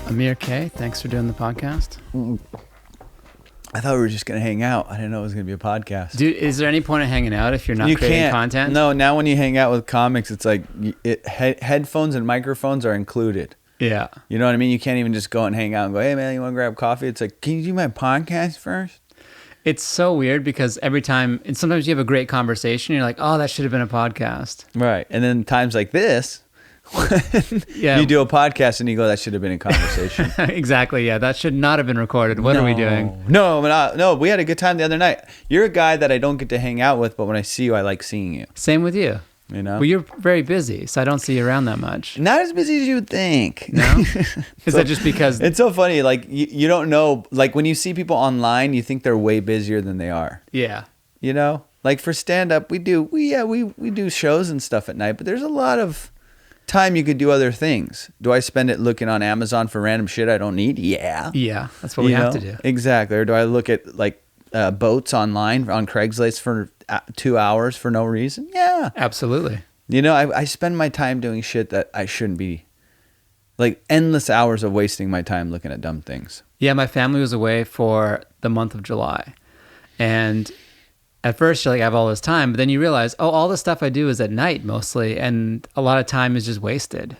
Amir K, thanks for doing the podcast. I thought we were just going to hang out. I didn't know it was going to be a podcast. Dude, is there any point of hanging out if you're not creating content? No, now when you hang out with comics, it's like headphones and microphones are included. Yeah. You know what I mean? You can't even just go and hang out and go, hey, man, you want to grab coffee? It's like, can you do my podcast first? It's so weird because every time, and sometimes you have a great conversation, you're like, oh, that should have been a podcast. Right. And then times like this, you do a podcast and you go, that should have been a conversation. Exactly. Yeah. That should not have been recorded. What are we doing? No, we had a good time the other night. You're a guy that I don't get to hang out with, but when I see you, I like seeing you. Same with you. You know? Well, you're very busy, so I don't see you around that much. Not as busy as you would think. No? Is that just because... It's so funny. Like, you don't know. Like, when you see people online, you think they're way busier than they are. Yeah. You know? Like, for stand-up, we do shows and stuff at night, but there's a lot of time you could do other things. Do I spend it looking on Amazon for random shit I don't need? Yeah. Yeah, that's what we have to do. Exactly. Or do I look at, like, boats online on Craigslist for 2 hours for no reason? Yeah. Absolutely. You know, I spend my time doing shit that I shouldn't be. Like, endless hours of wasting my time looking at dumb things. Yeah, my family was away for the month of July. And at first you're like, I have all this time, but then you realize, oh, all the stuff I do is at night mostly, and a lot of time is just wasted.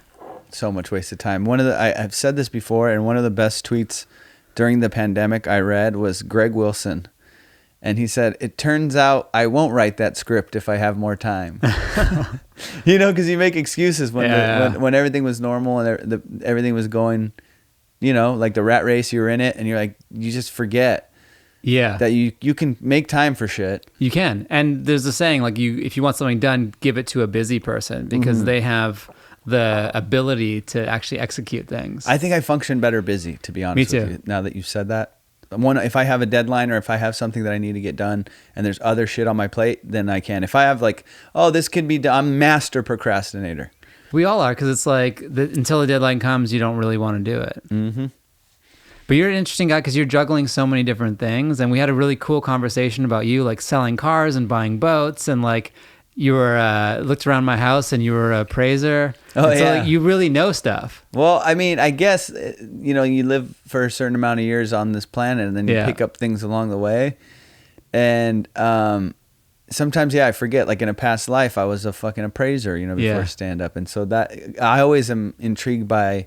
So much wasted time. I've said this before, and one of the best tweets during the pandemic I read was Greg Wilson. And he said, it turns out I won't write that script if I have more time. You know, because you make excuses when everything was normal and everything was going, you know, like the rat race, you were in it, and you're like, you just forget. Yeah. That you can make time for shit. You can. And there's a saying, like, if you want something done, give it to a busy person because they have the ability to actually execute things. I think I function better busy, to be honest with you, now that you've said that. If I have a deadline or if I have something that I need to get done and there's other shit on my plate, then I can. If I have like, oh, this could be done, I'm master procrastinator. We all are, because it's like until the deadline comes, you don't really want to do it. Mm-hmm. But you're an interesting guy because you're juggling so many different things. And we had a really cool conversation about you like selling cars and buying boats, and like you were looked around my house and you were a appraiser. Oh, so, like, you really know stuff. Well, I mean, I guess, you know, you live for a certain amount of years on this planet and then you pick up things along the way. And sometimes, I forget, like in a past life, I was a fucking appraiser, you know, before stand up. And so that I always am intrigued by,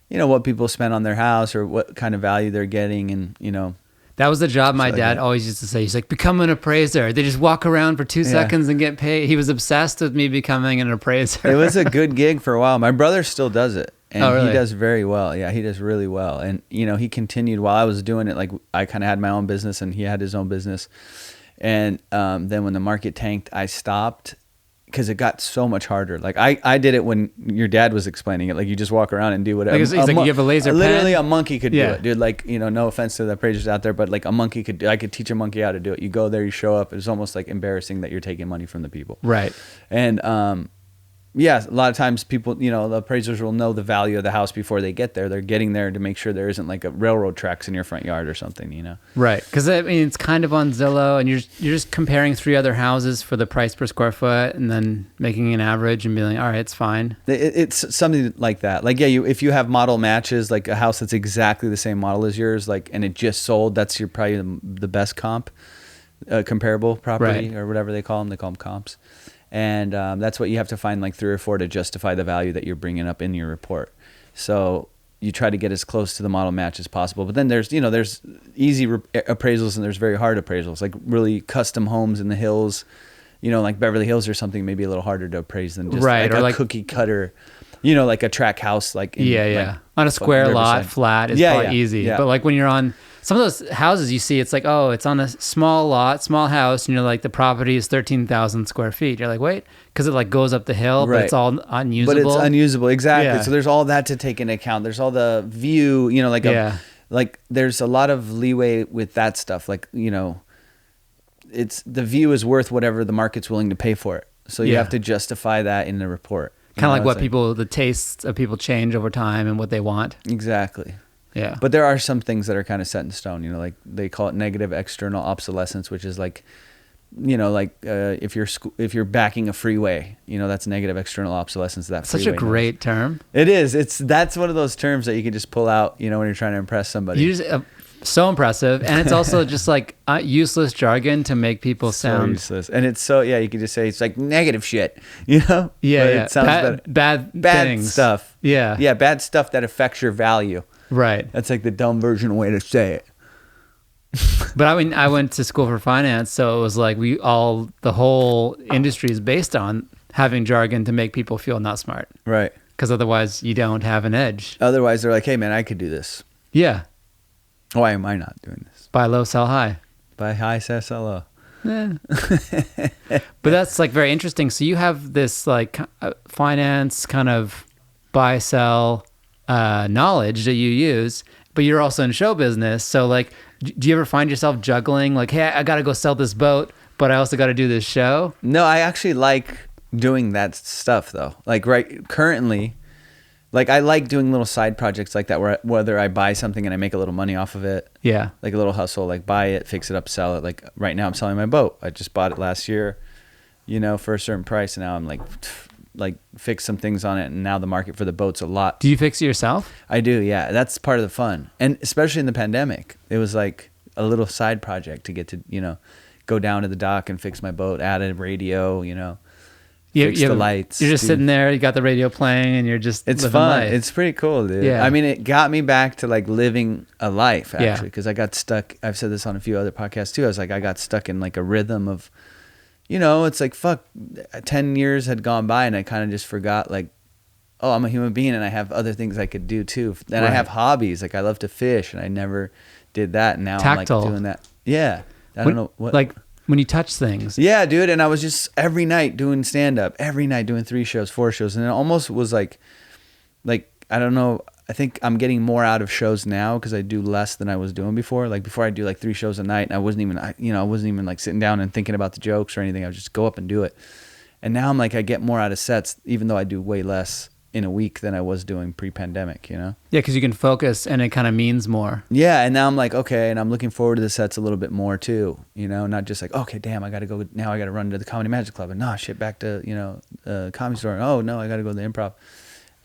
you know, what people spend on their house or what kind of value they're getting. And, you know, that was the job my dad always used to say. He's like, become an appraiser. They just walk around for 2 seconds and get paid. He was obsessed with me becoming an appraiser. It was a good gig for a while. My brother still does it. And really? He does very well. Yeah, he does really well. And, you know, he continued while I was doing it. Like, I kind of had my own business and he had his own business. And then when the market tanked, I stopped because it got so much harder. Like, I did it when your dad was explaining it. Like, you just walk around and do whatever. Like, he's like, you have a laser pen? Literally, a monkey could do it, dude. Like, you know, no offense to the appraisers out there, but like a monkey I could teach a monkey how to do it. You go there, you show up. It's almost like embarrassing that you're taking money from the people. Right. And, a lot of times people, you know, the appraisers will know the value of the house before they get there. They're getting there to make sure there isn't like a railroad tracks in your front yard or something, you know? Right. Because, I mean, it's kind of on Zillow and you're just comparing 3 other houses for the price per square foot and then making an average and being like, all right, it's fine. It's something like that. Like, if you have model matches, like a house that's exactly the same model as yours, like, and it just sold, that's probably the best comparable property or whatever they call them. They call them comps. And that's what you have to find, like 3 or 4 to justify the value that you're bringing up in your report. So you try to get as close to the model match as possible. But then there's easy appraisals and there's very hard appraisals, like really custom homes in the hills, you know, like Beverly Hills or something, maybe a little harder to appraise than just like a cookie cutter, you know, like a track house. Like like on a square lot, flat is probably easy. Yeah. But like when you're on some of those houses you see, it's like, oh, it's on a small lot, small house, and you're like, the property is 13,000 square feet. You're like, wait, because it like goes up the hill, but it's all unusable. But it's unusable, exactly. Yeah. So there's all that to take into account. There's all the view, you know, like like there's a lot of leeway with that stuff. Like, you know, it's the view is worth whatever the market's willing to pay for it. So you have to justify that in the report. Kind of like what the tastes of people change over time and what they want. Exactly. Yeah. But there are some things that are kind of set in stone, you know, like they call it negative external obsolescence, which is like if you're backing a freeway, that's negative external obsolescence. That such a great term. It is. That's one of those terms that you can just pull out, when you're trying to impress somebody. So impressive, and it's also just like useless jargon to make people sound useless. And it's you can just say it's like negative shit, But it sounds bad things. Stuff. Yeah, bad stuff that affects your value. Right. That's like the dumb version way to say it. But I went to school for finance, so it was like the whole industry is based on having jargon to make people feel not smart. Right. Because otherwise you don't have an edge. Otherwise they're like, hey man, I could do this. Yeah. Why am I not doing this? Buy low, sell high. Buy high, sell low. Yeah. But that's like very interesting. So you have this like finance kind of buy, sell knowledge that you use, but you're also in show business. So like, do you ever find yourself juggling like, hey, I got to go sell this boat, but I also got to do this show? No, I actually like doing that stuff though. Like currently, like I like doing little side projects like that where whether I buy something and I make a little money off of it. Yeah. Like a little hustle, like buy it, fix it up, sell it. Like right now I'm selling my boat. I just bought it last year, for a certain price. And now I'm like fix some things on it. And now the market for the boat's a lot. Do you fix it yourself? I do. Yeah. That's part of the fun. And especially in the pandemic, it was like a little side project to get to, go down to the dock and fix my boat, add a radio, fix the lights. You're just sitting there, you got the radio playing, and you're just it's fun. Life. It's pretty cool, dude. Yeah. I mean, it got me back to like living a life actually, because I got stuck. I've said this on a few other podcasts too. I got stuck in like a rhythm of, it's like 10 years had gone by and I kind of just forgot like, oh, I'm a human being and I have other things I could do too. And right. I have hobbies. Like I love to fish and I never did that. And now Tactile. I'm like doing that. Yeah. I don't know what. Like when you touch things. Yeah, dude. And I was just every night doing stand up, every night doing 3 shows, 4 shows. And it almost was like, I don't know. I think I'm getting more out of shows now because I do less than I was doing before. Like before I do like 3 shows a night and I wasn't even like sitting down and thinking about the jokes or anything. I would just go up and do it. And now I'm like, I get more out of sets, even though I do way less in a week than I was doing pre-pandemic, Yeah, because you can focus and it kind of means more. Yeah, and now I'm like, okay, and I'm looking forward to the sets a little bit more too, not just like, okay, damn, I got to go, now I got to run to the Comedy Magic Club and back to, Comedy Store. And, oh, no, I got to go to the Improv.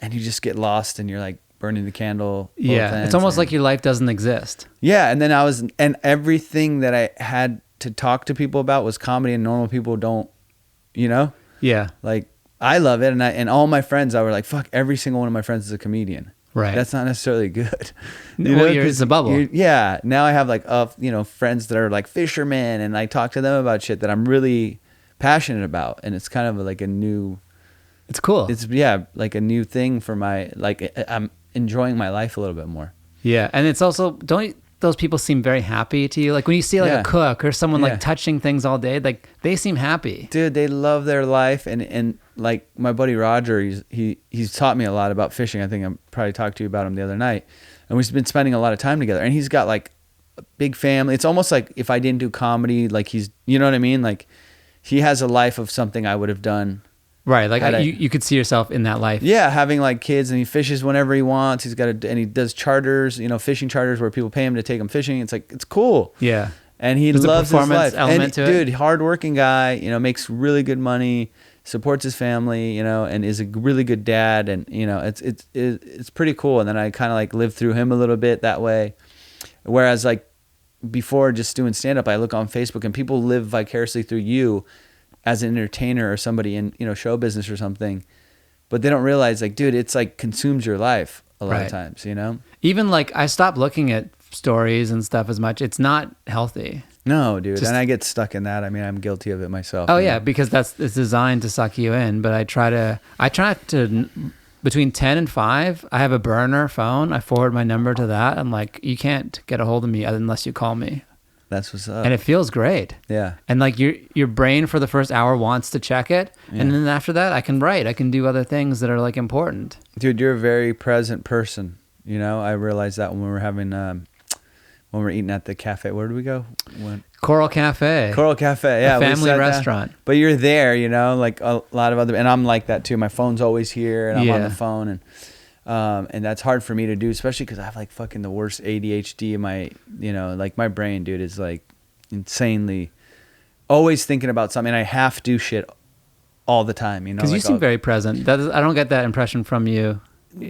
And you just get lost and you're like burning the candle. Yeah, it's almost like your life doesn't exist. Yeah, and then and everything that I had to talk to people about was comedy and normal people don't, Yeah. Like, I love it, and all my friends, I were like, fuck, every single one of my friends is a comedian. Right. That's not necessarily good. It's a bubble. Yeah. Now I have like, friends that are like fishermen, and I talk to them about shit that I'm really passionate about, and it's kind of like a new. It's cool. It's like a new thing for my I'm enjoying my life a little bit more. Yeah, and it's also don't those people seem very happy to you? Like when you see like a cook or someone like touching things all day, like they seem happy. Dude, they love their life, and like my buddy Roger, he's taught me a lot about fishing. I think I probably talked to you about him the other night, and we've been spending a lot of time together. And he's got like a big family. It's almost like if I didn't do comedy, like he's, you know what I mean? Like he has a life of something I would have done. Right, like you could see yourself in that life. Yeah, having like kids, and he fishes whenever he wants. And he does charters, fishing charters where people pay him to take him fishing. It's like, it's cool. Yeah, and he There's loves a performance his life. element to it. Dude, hardworking guy, makes really good money, supports his family, and is a really good dad, and it's pretty cool. And then I kind of like lived through him a little bit that way, whereas like before just doing stand up, I look on Facebook and people live vicariously through you as an entertainer or somebody in show business or something, but they don't realize like, dude, it's like consumes your life a lot of times. Even like I stopped looking at stories and stuff as much. It's not healthy. No, dude. And I get stuck in that. I mean, I'm guilty of it myself. Oh yeah, because it's designed to suck you in. But I try to between 10 and 5, I have a burner phone. I forward my number to that. I'm like, you can't get a hold of me unless you call me. That's what's up. And it feels great. Yeah. And like your brain for the first hour wants to check it. Yeah. And then after that, I can write. I can do other things that are like important. Dude, you're a very present person. I realized that when we were having, when we were eating at the cafe. Where did we go? Coral Cafe. Coral Cafe, yeah. A family restaurant. But you're there, like a lot of other, and I'm like that too. My phone's always here and I'm on the phone, and that's hard for me to do, especially because I have like fucking the worst ADHD in my, like my brain, dude, is like insanely always thinking about something. I have to do shit all the time, you know. Because you like, seem very present. I don't get that impression from you.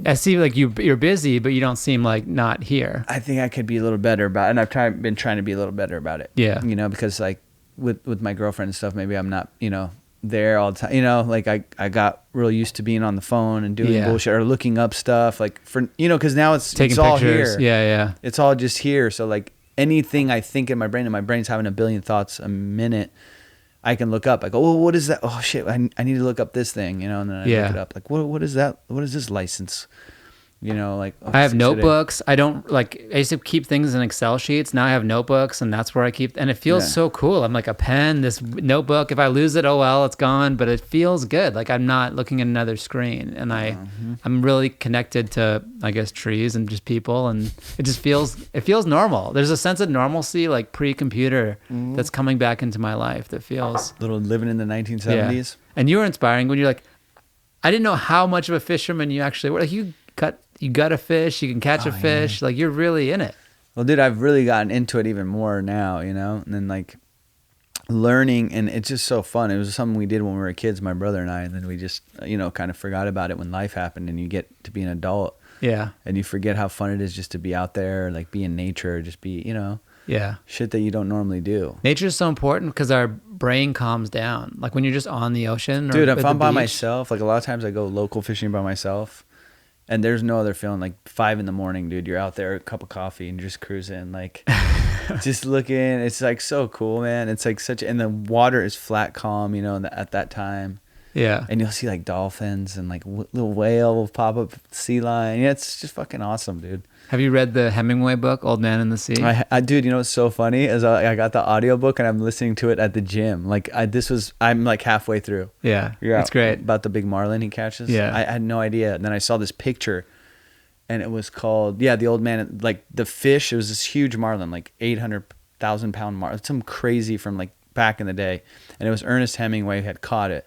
I see like you're busy, but you don't seem like not here. I think I could be a little better about it, and I've been trying to be a little better about it. Yeah. You know, because like with my girlfriend and stuff, maybe I'm not, you know, there all the time. You know, like I got real used to being on the phone and doing bullshit or looking up stuff, like for, you know, because now it's all pictures. here. Yeah. It's all just here. So like anything I think in my brain, and my brain's having a billion thoughts a minute, I can look up. I go, oh, what is that? Oh shit, I need to look up this thing, you know, and then I look it up. Like, what is that? What is this license? You know, like I have notebooks. I don't like, I used to keep things in Excel sheets. Now I have notebooks, and that's where I keep, and it feels so cool. I'm like a pen, this notebook. If I lose it, oh well, it's gone, but it feels good. Like I'm not looking at another screen, and I'm really connected to, I guess, trees and just people, and it feels normal. There's a sense of normalcy, like pre-computer, that's coming back into my life that feels little living in the 1970s. Yeah. And you were inspiring when you're like, I didn't know how much of a fisherman you actually were. Like you gut a fish, you can catch a fish, like you're really in it. Well, dude, I've really gotten into it even more now, you know, and then like learning, and it's just so fun. It was something we did when we were kids, my brother and I, and then we just, you know, kind of forgot about it when life happened, and you get to be an adult. Yeah. And you forget how fun it is just to be out there, like be in nature, just be, you know, shit that you don't normally do. Nature is so important because our brain calms down. Like when you're just on the ocean. Dude, if I'm by myself, like a lot of times I go local fishing by myself. And there's no other feeling, like 5 a.m, dude. You're out there, a cup of coffee, and you're just cruising, like just looking. It's like so cool, man. It's like and the water is flat, calm, you know, at that time. Yeah. And you'll see like dolphins and like little whale will pop up, sea lion. Yeah, it's just fucking awesome, dude. Have you read the Hemingway book, Old Man in the Sea? I dude, you know what's so funny is I got the audiobook and I'm listening to it at the gym. Like I'm like halfway through. Yeah, it's great. About the big marlin he catches. Yeah. I had no idea. And then I saw this picture and it was called, the Old Man, like the fish, it was this huge marlin, like 800,000 pound marlin, some crazy from like back in the day. And it was Ernest Hemingway who had caught it.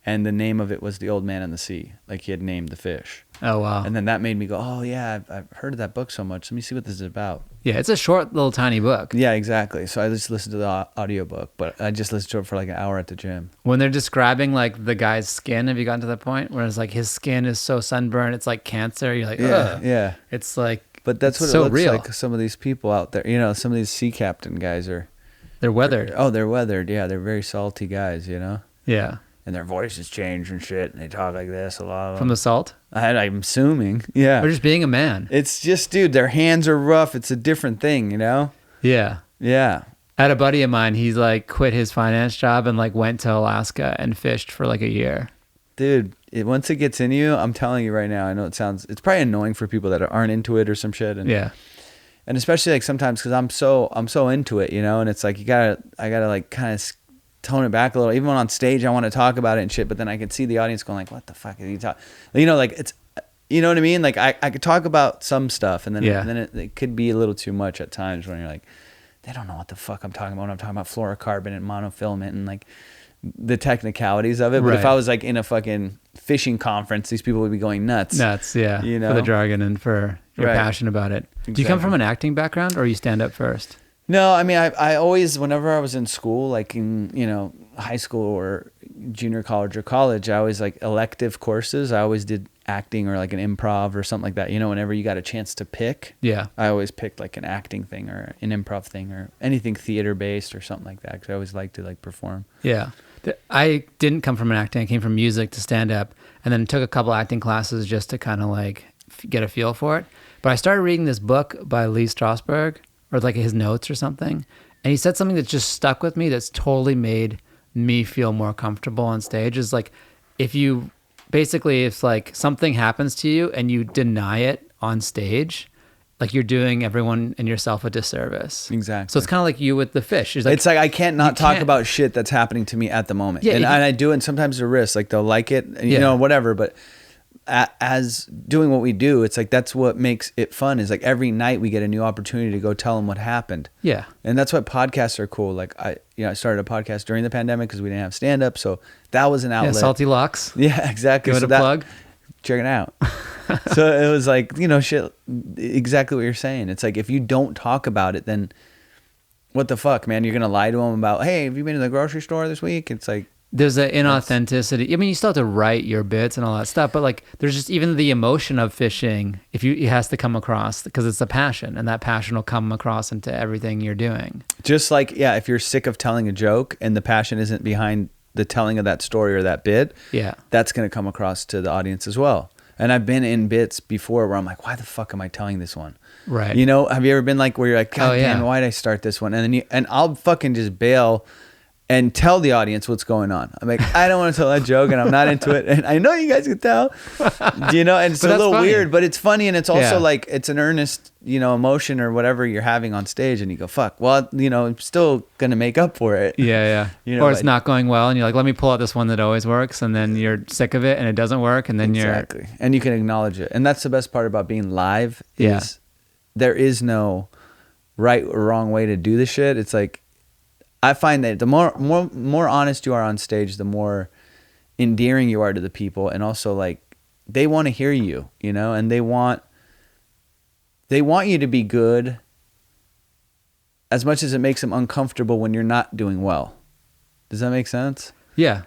And the name of it was The Old Man in the Sea. Like he had named the fish. Oh, wow. And then that made me go, oh, yeah, I've heard of that book so much. Let me see what this is about. Yeah, it's a short, little, tiny book. Yeah, exactly. So I just listened to the audiobook, but I just listened to it for like an hour at the gym. When they're describing like the guy's skin, have you gotten to that point where it's like his skin is so sunburned, it's like cancer? You're like, ugh. Yeah. It's like, but that's what so it looks real. like. Some of these people out there, you know, some of these sea captain guys they're weathered. Oh, they're weathered. Yeah, they're very salty guys, you know? Yeah. And their voices change and shit, and they talk like this a lot of them. From the salt? I'm assuming, yeah. Or just being a man. It's just, dude, their hands are rough. It's a different thing, you know? Yeah. Yeah. I had a buddy of mine, he's like quit his finance job and like went to Alaska and fished for like a year. Dude, once it gets in you, I'm telling you right now, I know it's probably annoying for people that aren't into it or some shit. And, yeah. And especially like sometimes because I'm so into it, you know, and it's like I gotta like kind of tone it back a little. Even when on stage, I want to talk about it and shit, but then I can see the audience going like, what the fuck are you talking? You know, like it's, you know what I mean? Like I could talk about some stuff and then, it could be a little too much at times when you're like, they don't know what the fuck I'm talking about when I'm talking about fluorocarbon and monofilament and like the technicalities of it. But if I was like in a fucking fishing conference, these people would be going nuts. Yeah. You know? For the jargon and for your passion about it. Exactly. Do you come from an acting background or you stand up first? No, I mean, I always, whenever I was in school, like in, you know, high school or junior college or college, I always like elective courses. I always did acting or like an improv or something like that. You know, whenever you got a chance to pick, I always picked like an acting thing or an improv thing or anything theater based or something like that. Cause I always liked to like perform. Yeah. I didn't come from an acting. I came from music to stand up and then took a couple acting classes just to kind of like get a feel for it. But I started reading this book by Lee Strasberg, or like his notes or something. And he said something that just stuck with me that's totally made me feel more comfortable on stage is like, if like something happens to you and you deny it on stage, like you're doing everyone and yourself a disservice. Exactly. So it's kind of like you with the fish. It's like I can't not talk about shit that's happening to me at the moment. Yeah, and I do, and sometimes it's a risk. Like they'll like it, and, you know, whatever, but as doing what we do, it's like that's what makes it fun is like every night we get a new opportunity to go tell them what happened. Yeah. And that's why podcasts are cool. Like I started a podcast during the pandemic because we didn't have stand up, so that was an outlet. Yeah, Salty Locks. Yeah, exactly. Give it a plug. Check it out. So it was like, you know, shit, exactly what you're saying. It's like if you don't talk about it, then what the fuck, man? You're gonna lie to them about, hey, have you been to the grocery store this week? It's like, there's an inauthenticity. I mean, you still have to write your bits and all that stuff, but like, there's just even the emotion of fishing. It has to come across because it's a passion, and that passion will come across into everything you're doing. Just like, yeah, if you're sick of telling a joke and the passion isn't behind the telling of that story or that bit, yeah, that's gonna come across to the audience as well. And I've been in bits before where I'm like, why the fuck am I telling this one? Right. You know, have you ever been like where you're like, God damn, why did I start this one? And then I'll fucking just bail and tell the audience what's going on. I'm like, I don't want to tell that joke and I'm not into it. And I know you guys can tell, you know, and it's a little weird, but it's funny. And it's also like, it's an earnest, you know, emotion or whatever you're having on stage. And you go, fuck, well, you know, I'm still going to make up for it. Yeah. Yeah. You know, or it's not going well. And you're like, let me pull out this one that always works. And then you're sick of it and it doesn't work. And then exactly. And you can acknowledge it. And that's the best part about being live is there is no right or wrong way to do the shit. It's like, I find that the more honest you are on stage, the more endearing you are to the people, and also like they want to hear you, you know, and they want you to be good as much as it makes them uncomfortable when you're not doing well. Does that make sense? Yeah.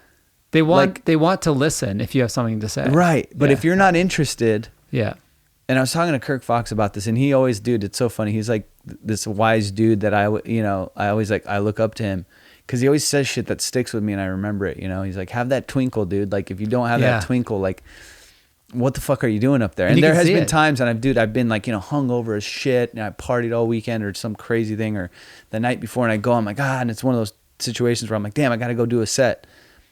They want to listen if you have something to say. Right. But if you're not interested. Yeah. And I was talking to Kirk Fox about this, and he always, dude, it's so funny. He's like this wise dude that I always like, I look up to him because he always says shit that sticks with me and I remember it, you know? He's like, have that twinkle, dude. Like if you don't have that twinkle, like what the fuck are you doing up there? And there has been times, and I've been like, you know, hungover as shit, and I partied all weekend or some crazy thing, or the night before, and I go, I'm like, and it's one of those situations where I'm like, damn, I got to go do a set.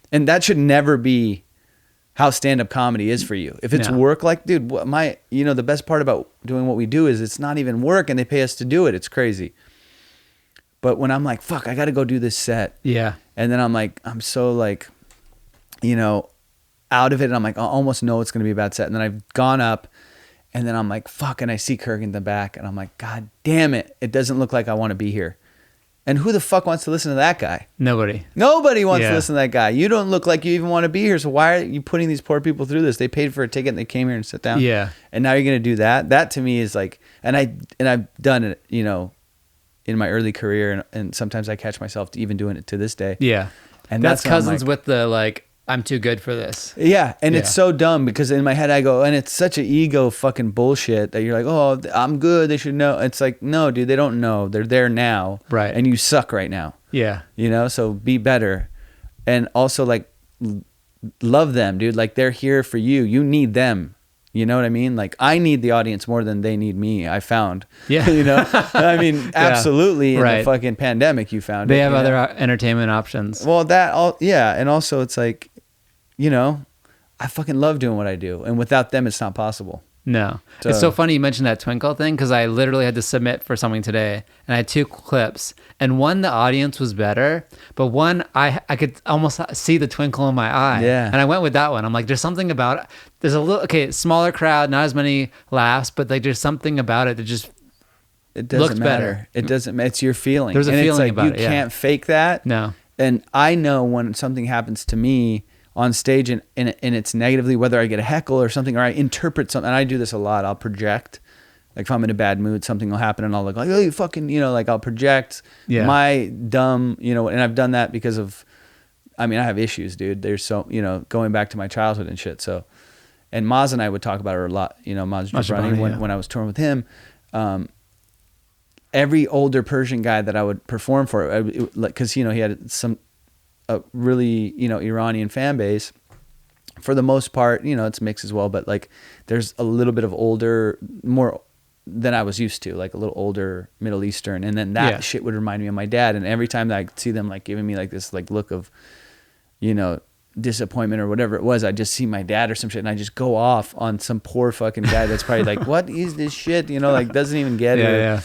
And that should never be how stand-up comedy is for you. If it's work, like, dude, the best part about doing what we do is it's not even work and they pay us to do it. It's crazy. But when I'm like, fuck, I got to go do this set. Yeah. And then I'm like, I'm so like, you know, out of it. And I'm like, I almost know it's going to be a bad set. And then I've gone up and then I'm like, fuck. And I see Kirk in the back and I'm like, God damn it. It doesn't look like I want to be here. And who the fuck wants to listen to that guy? Nobody wants to listen to that guy. You don't look like you even want to be here. So why are you putting these poor people through this? They paid for a ticket and they came here and sit down. Yeah. And now you're going to do that? That to me is like, and I've done it, you know, in my early career. And sometimes I catch myself even doing it to this day. Yeah. And that's cousins like, with the like, I'm too good for this. Yeah. And it's so dumb because in my head I go, and it's such an ego fucking bullshit that you're like, oh, I'm good. They should know. It's like, no, dude, they don't know. They're there now. Right. And you suck right now. Yeah. You know, so be better. And also like love them, dude. Like they're here for you. You need them. You know what I mean? Like I need the audience more than they need me. I found, you know, I mean, absolutely. In the fucking pandemic, you found they have other entertainment options. Well, and also it's like, you know, I fucking love doing what I do. And without them, it's not possible. No. So, it's so funny you mentioned that twinkle thing because I literally had to submit for something today and I had 2 clips and one, the audience was better, but one, I could almost see the twinkle in my eye. Yeah. And I went with that one. I'm like, there's something about it. There's a little, smaller crowd, not as many laughs, but like there's something about it that just it doesn't looks matter. Better. It doesn't, it's your feeling. There's a feeling about it. You can't fake that. No. And I know when something happens to me on stage and it's negatively, whether I get a heckle or something, or I interpret something, and I do this a lot, I'll project. Like if I'm in a bad mood, something will happen and I'll look like, oh, you fucking, you know, like I'll project my dumb, you know, and I've done that because of, I mean, I have issues, dude. There's so, you know, going back to my childhood and shit. So, and Maz and I would talk about it a lot, you know, Maz Jobrani, when I was touring with him, every older Persian guy that I would perform for, because, you know, he had a really, you know, Iranian fan base. For the most part, you know, it's mixed as well, but like there's a little bit of older, more than I was used to, like a little older Middle Eastern. And then that shit would remind me of my dad. And every time that I see them like giving me like this like look of, you know, disappointment or whatever it was, I just see my dad or some shit and I just go off on some poor fucking guy that's probably like, what is this shit? You know, like doesn't even get it. Yeah.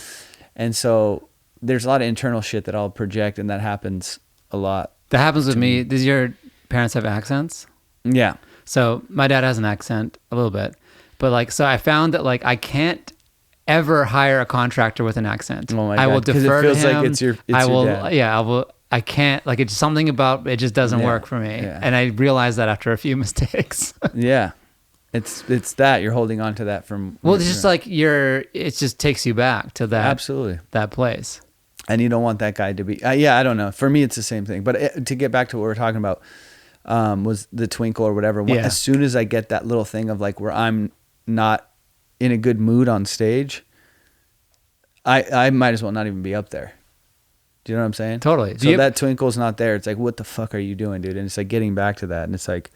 And so there's a lot of internal shit that I'll project, and that happens a lot. That happens with me. Does your parents have accents? Yeah. So my dad has an accent a little bit, but like, so I found that like I can't ever hire a contractor with an accent. Oh my God. I will defer to him. Like it's your dad. Yeah, I can't, like it's something about it just doesn't work for me. Yeah. And I realized that after a few mistakes. Yeah. It's that you're holding on to that from. Well, it's just like it just takes you back to that. Absolutely. That place. And you don't want that guy to be, yeah, I don't know. For me, it's the same thing. But to get back to what we're talking about, was the twinkle or whatever. Yeah. As soon as I get that little thing of like where I'm not in a good mood on stage, I might as well not even be up there. Do you know what I'm saying? Totally. So that twinkle's not there. It's like, what the fuck are you doing, dude? And it's like getting back to that. And it's like,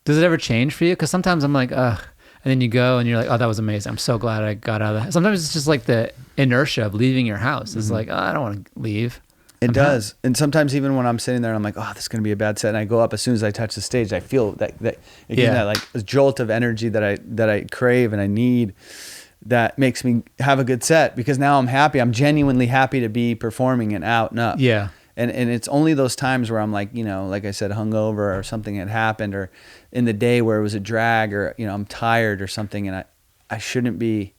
does it ever change for you? Because sometimes I'm like, ugh. And then you go and you're like, oh, that was amazing. I'm so glad I got out of that. Sometimes it's just like the inertia of leaving your house. It's like, oh, I don't want to leave. It does. And sometimes even when I'm sitting there, I'm like, oh, this is going to be a bad set. And I go up, as soon as I touch the stage, I feel that like jolt of energy that I crave and I need, that makes me have a good set, because now I'm happy. I'm genuinely happy to be performing and out and up. Yeah. And it's only those times where I'm like, you know, like I said, hungover or something had happened, or in the day where it was a drag, or, you know, I'm tired or something, and I shouldn't be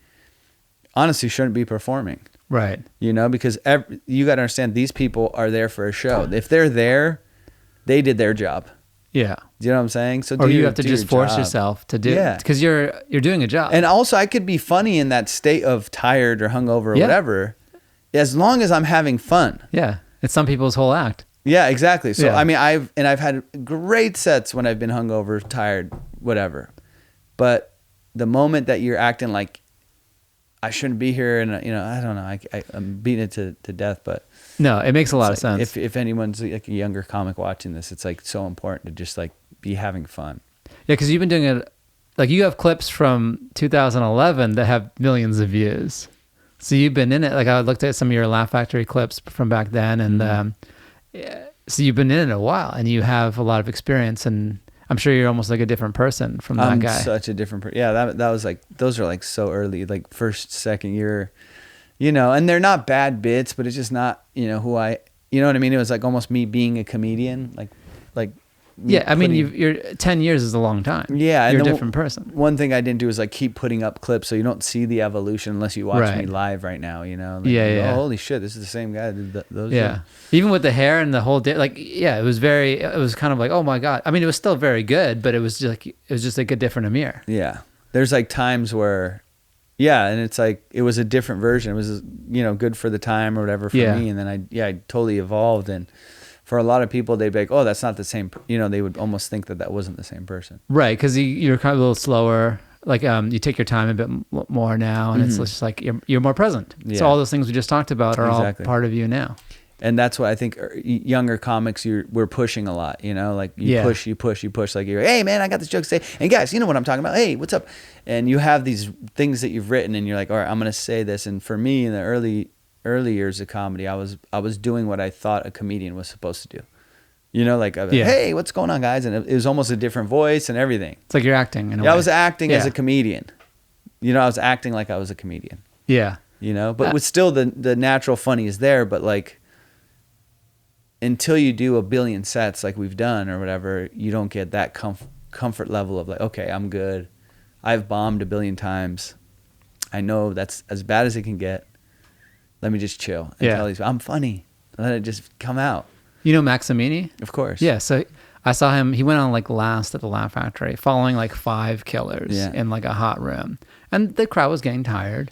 performing. Right. You know, because you got to understand, these people are there for a show. If they're there, they did their job. Yeah. Do you know what I'm saying? So or you have to just force yourself to do it, because you're doing a job. And also, I could be funny in that state of tired or hungover or whatever, as long as I'm having fun. Yeah. It's some people's whole act. Yeah, exactly. So, I mean, I've had great sets when I've been hungover, tired, whatever. But the moment that you're acting like I shouldn't be here, and, you know, I don't know, I'm beating it to death, but no, it makes a lot of sense. If anyone's like a younger comic watching this, it's like so important to just like be having fun. Yeah, because you've been doing it, like you have clips from 2011 that have millions of views. So you've been in it. Like I looked at some of your Laugh Factory clips from back then, and so you've been in it a while, and you have a lot of experience, and I'm sure you're almost like a different person from that guy. Such a different person. Yeah, that was like, those are like so early, like first, second year, you know, and they're not bad bits, but it's just not, you know, you know what I mean? It was like almost me being a comedian, like. Yeah, I mean, you're 10 years is a long time. Yeah, you're a different person. One thing I didn't do is like keep putting up clips, so you don't see the evolution unless you watch me live right now. You know? Like, oh, holy shit, this is the same guy. Those even with the hair and the whole day, like it was kind of like, oh my god. I mean, it was still very good, but it was just like a different Amir. Yeah, there's like times where, and it's like it was a different version. It was, you know, good for the time or whatever for me, and then I totally evolved. And for a lot of people, they'd be like, oh, that's not the same, you know, they would almost think that wasn't the same person. Right, because you're kind of a little slower. Like you take your time a bit more now, and it's just like you're more present. Yeah. So all those things we just talked about are all part of you now. And that's what I think younger comics, we're pushing a lot, you know, like you push, like you're, hey man, I got this joke to say. And guys, you know what I'm talking about? Hey, what's up? And you have these things that you've written, and you're like, all right, I'm going to say this. And for me, in the early years of comedy, I was doing what I thought a comedian was supposed to do. You know, like, hey, what's going on, guys? And it was almost a different voice and everything. It's like you're acting in a way. I was acting as a comedian. You know, I was acting like I was a comedian. Yeah. You know, but with still the natural funny is there, but like until you do a billion sets like we've done or whatever, you don't get that comfort level of like, okay, I'm good. I've bombed a billion times. I know that's as bad as it can get. Let me just chill and tell these, I'm funny. Let it just come out. You know Maximini? Of course. Yeah, so I saw him, he went on like last at the Laugh Factory, following like 5 killers in like a hot room. And the crowd was getting tired.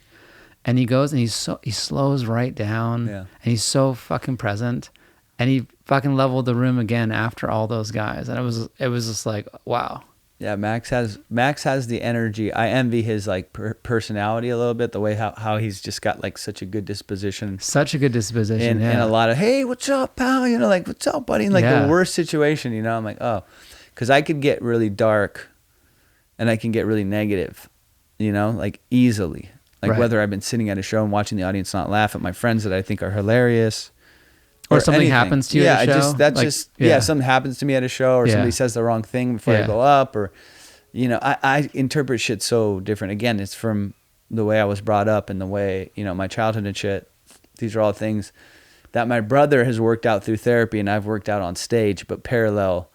And he goes and he slows right down. Yeah. And he's so fucking present. And he fucking leveled the room again after all those guys. And it was just like, wow. Yeah, Max has the energy. I envy his like personality a little bit, the way how he's just got like such a good disposition. Such a good disposition, and a lot of, hey, what's up, pal? You know, like, what's up, buddy? In like the worst situation, you know, I'm like, oh, because I could get really dark, and I can get really negative, you know, like easily. Like whether I've been sitting at a show and watching the audience not laugh at my friends that I think are hilarious. Or something happens to you at a show? Something happens to me at a show, or somebody says the wrong thing before I go up, or, you know, I interpret shit so different. Again, it's from the way I was brought up and the way, you know, my childhood and shit. These are all things that my brother has worked out through therapy, and I've worked out on stage, but parallel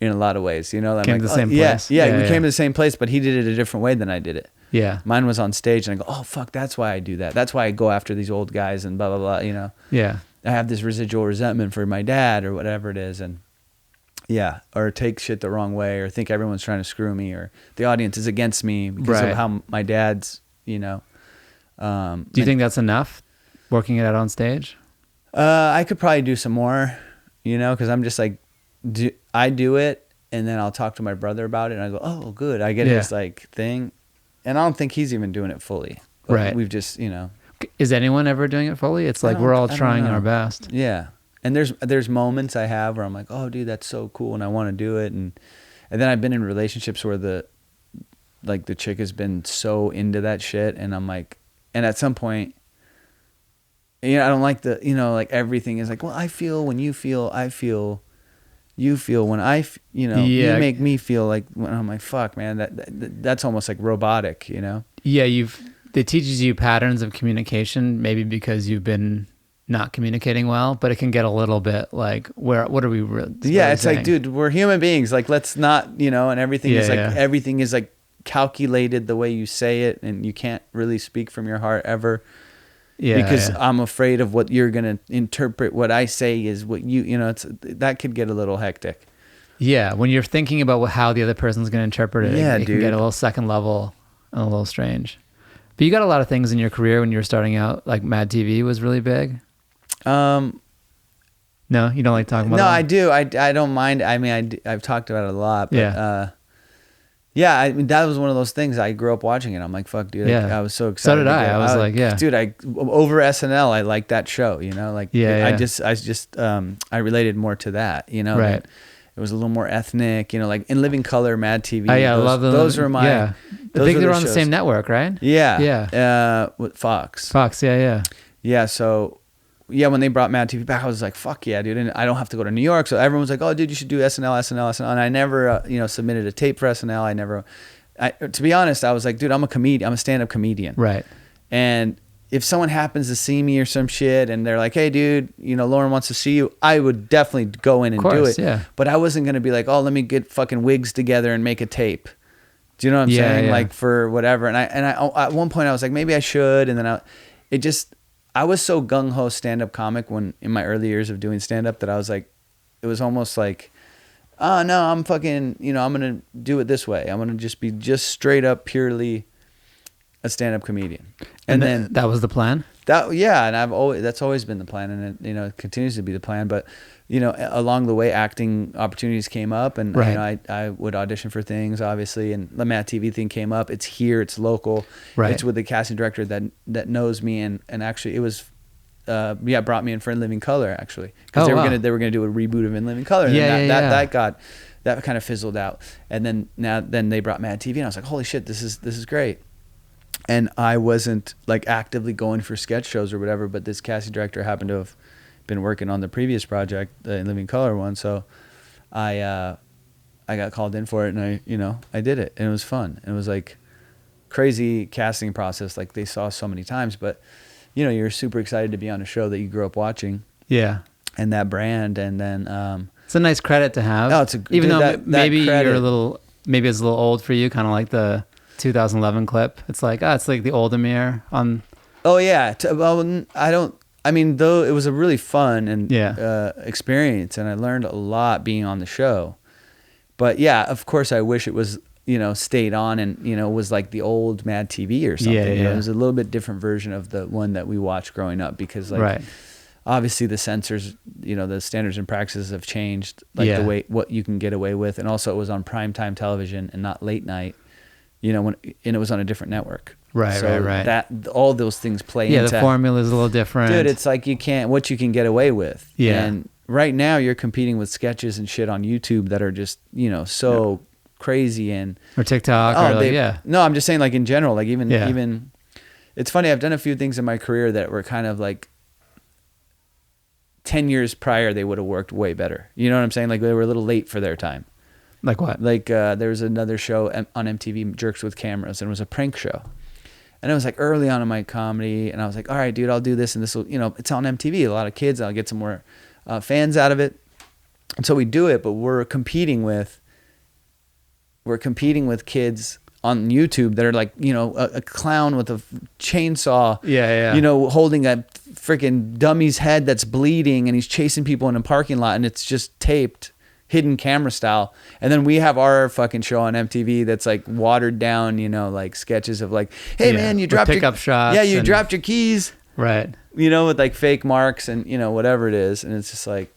in a lot of ways, you know. Came to the same place. Yeah, we came to the same place, but he did it a different way than I did it. Yeah. Mine was on stage, and I go, oh, fuck, that's why I do that. That's why I go after these old guys and blah, blah, blah, you know. Yeah. I have this residual resentment for my dad or whatever it is, and or take shit the wrong way, or think everyone's trying to screw me, or the audience is against me because of how my dad's, you know. Do you think that's enough, working it out on stage? I could probably do some more, because I'm just like, I do it, and then I'll talk to my brother about it, and I go, oh, good. I get his like thing, and I don't think he's even doing it fully. But right. We've just, Is anyone ever doing it fully? It's like we're all trying our best. Yeah. And there's moments I have where I'm like, oh, dude, that's so cool, and I want to do it, and then I've been in relationships where the chick has been so into that shit, and I'm like, and at some point, I don't like like everything is like, well, I feel when you feel, I feel, you feel when you make me feel like, when I'm like, fuck, man, that's almost like robotic, Yeah, it teaches you patterns of communication, maybe because you've been not communicating well, but it can get a little bit like, what are we really it's saying? like, dude, we're human beings, like, let's not, and everything is like, everything is like calculated the way you say it, and you can't really speak from your heart ever, because I'm afraid of what you're gonna interpret what I say is what that could get a little hectic. Yeah, when you're thinking about how the other person's gonna interpret it, it can get a little second level and a little strange. But you got a lot of things in your career when you were starting out, like MadTV was really big. No, you don't like talking about that? No, that? I do. I don't mind. I mean, I've talked about it a lot. But I mean, that was one of those things. I grew up watching it. I'm like, fuck, dude. I was so excited. So did I. I was like, dude, over SNL, I liked that show. I related more to that. Right. It was a little more ethnic. Like In Living Color, MadTV. I love them. Those were my. Yeah. They were on the same network, right? Yeah. Yeah. With Fox. Fox. Yeah. Yeah. So. Yeah, when they brought MadTV back, I was like, fuck yeah, dude. And I don't have to go to New York. So everyone was like, oh, dude, you should do SNL. And I never, submitted a tape for SNL. To be honest, I was like, dude, I'm a comedian. I'm a stand-up comedian. Right. And if someone happens to see me or some shit and they're like, hey, dude, Lauren wants to see you, I would definitely go in and do it. Yeah. But I wasn't going to be like, oh, let me get fucking wigs together and make a tape. Do you know what I'm saying? Yeah. Like for whatever. And I at one point I was like, maybe I should. And then I was so gung-ho stand-up comic when in my early years of doing stand-up that I was like, it was almost like, oh no, I'm fucking, I'm going to do it this way. I'm going to just be straight up purely a stand-up comedian. And then that was the plan? And that's always been the plan, and it continues to be the plan. But along the way, acting opportunities came up, and I would audition for things, obviously, and the MadTV thing came up. It's here, it's local, it's with the casting director that knows me, and actually it was brought me in for In Living Color, actually, because they were gonna do a reboot of In Living Color, and that kind of fizzled out, and then they brought MadTV, and I was like, holy shit, this is great. And I wasn't like actively going for sketch shows or whatever, but this casting director happened to have been working on the previous project, the In Living Color one. So I got called in for it, and I did it, and it was fun. And it was like crazy casting process, like they saw so many times, but you're super excited to be on a show that you grew up watching. Yeah. And that brand, and then it's a nice credit to have. Oh, maybe it's a little old for you, kind of like the 2011 clip. It's like the old Amir on. Oh yeah. Though it was a really fun and experience, and I learned a lot being on the show. But yeah, of course, I wish it was stayed on and was like the old MadTV or something. It was a little bit different version of the one that we watched growing up, because obviously the censors, the standards and practices have changed, like the way what you can get away with, and also it was on primetime television and not late night. And it was on a different network. Right. That all those things play into. The formula is a little different. Dude, it's like what you can get away with. Yeah. And right now you're competing with sketches and shit on YouTube that are just, so crazy or TikTok No, I'm just saying, like, in general, like even it's funny, I've done a few things in my career that were kind of like 10 years prior they would have worked way better. You know what I'm saying? Like they were a little late for their time. Like what? Like there was another show on MTV, Jerks with Cameras, and it was a prank show. And it was like early on in my comedy, and I was like, all right, dude, I'll do this, and this will, it's on MTV, a lot of kids, I'll get some more fans out of it. And so we do it, but we're competing with kids on YouTube that are like, a clown with a chainsaw, holding a freaking dummy's head that's bleeding, and he's chasing people in a parking lot, and it's just taped, hidden camera style. And then we have our fucking show on MTV that's like watered down, like sketches of like, hey man, you dropped your pickup shots. Yeah, you dropped your keys. Right. you know, with like fake marks and, you know, whatever it is. And it's just like,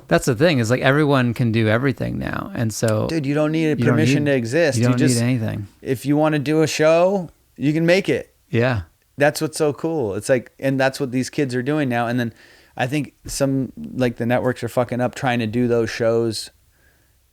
that's the thing, is like everyone can do everything now. And so, dude, you don't need permission to exist. You don't need anything. If you want to do a show, you can make it. Yeah. That's what's so cool. It's like, and that's what these kids are doing now. And then I think some, like the networks are fucking up trying to do those shows